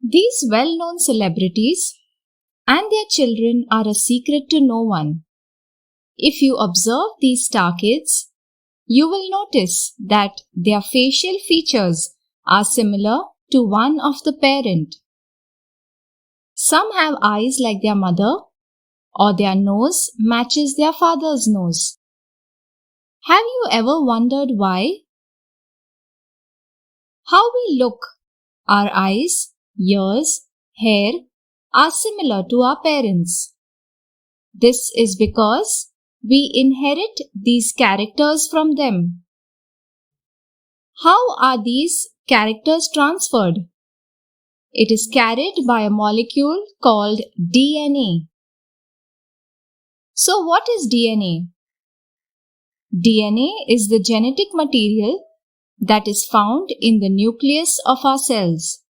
These well-known celebrities and their children are a secret to no one. If you observe these star kids, you will notice that their facial features are similar to one of the parent. Some have eyes like their mother, or their nose matches their father's nose. Have you ever wondered why? How we look, our eyes, ears, hair are similar to our parents. This is because we inherit these characters from them. How are these characters transferred? It is carried by a molecule called DNA. So what is DNA? DNA is the genetic material that is found in the nucleus of our cells.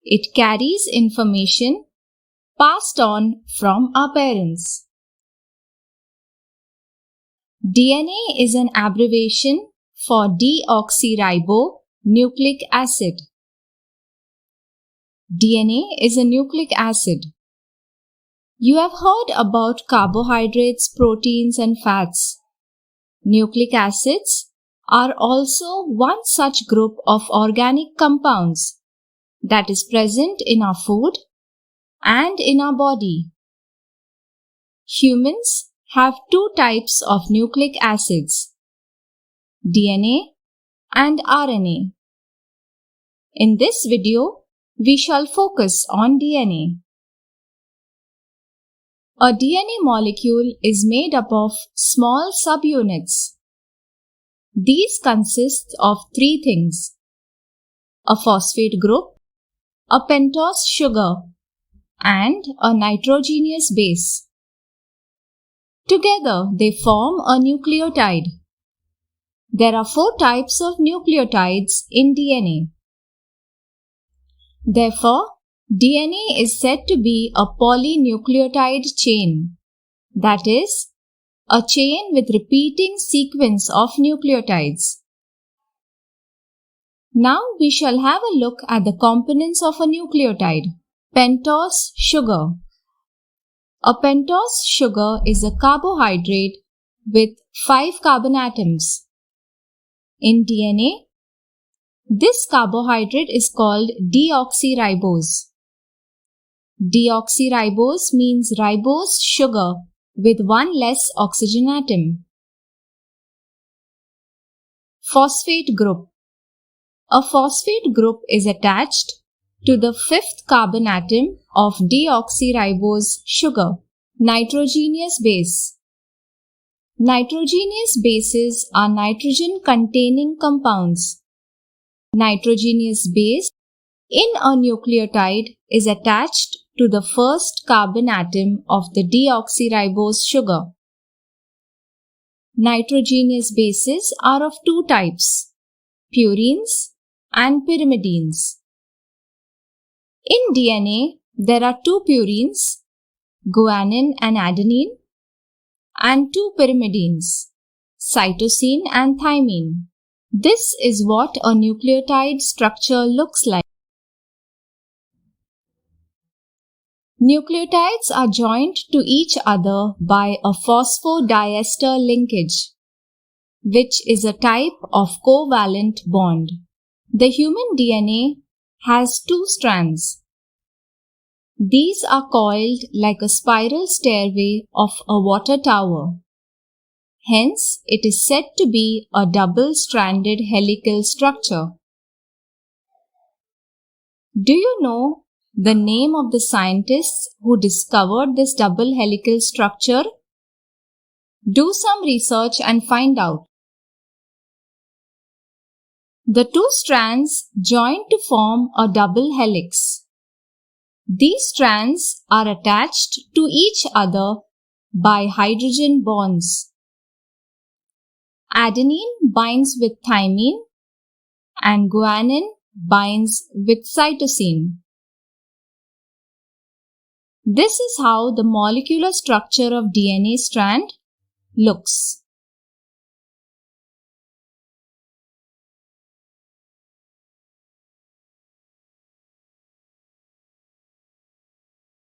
It carries information passed on from our parents. DNA is an abbreviation for deoxyribonucleic acid. DNA is a nucleic acid. You have heard about carbohydrates, proteins, and fats. Nucleic acids are also one such group of organic compounds that is present in our food and in our body. Humans have two types of nucleic acids, DNA and RNA. In this video, we shall focus on DNA. A DNA molecule is made up of small subunits. These consist of three things: a phosphate group, a pentose sugar, and a nitrogenous base. Together, they form a nucleotide. There are 4 types of nucleotides in DNA. Therefore, DNA is said to be a polynucleotide chain, that is, a chain with repeating sequence of nucleotides. Now we shall have a look at the components of a nucleotide. Pentose sugar. A pentose sugar is a carbohydrate with 5 carbon atoms. In DNA, this carbohydrate is called deoxyribose. Deoxyribose means ribose sugar with 1 less oxygen atom. Phosphate group. A phosphate group is attached to the 5th carbon atom of deoxyribose sugar. Nitrogenous base. Nitrogenous bases are nitrogen-containing compounds. Nitrogenous base in a nucleotide is attached to the 1st carbon atom of the deoxyribose sugar. Nitrogenous bases are of 2 types, purines and pyrimidines. In DNA, there are 2 purines, guanine and adenine, and 2 pyrimidines, cytosine and thymine. This is what a nucleotide structure looks like. Nucleotides are joined to each other by a phosphodiester linkage, which is a type of covalent bond. The human DNA has 2 strands. These are coiled like a spiral stairway of a water tower. Hence, it is said to be a double-stranded helical structure. Do you know the name of the scientists who discovered this double helical structure? Do some research and find out. The 2 strands join to form a double helix. These strands are attached to each other by hydrogen bonds. Adenine binds with thymine and guanine binds with cytosine. This is how the molecular structure of DNA strand looks.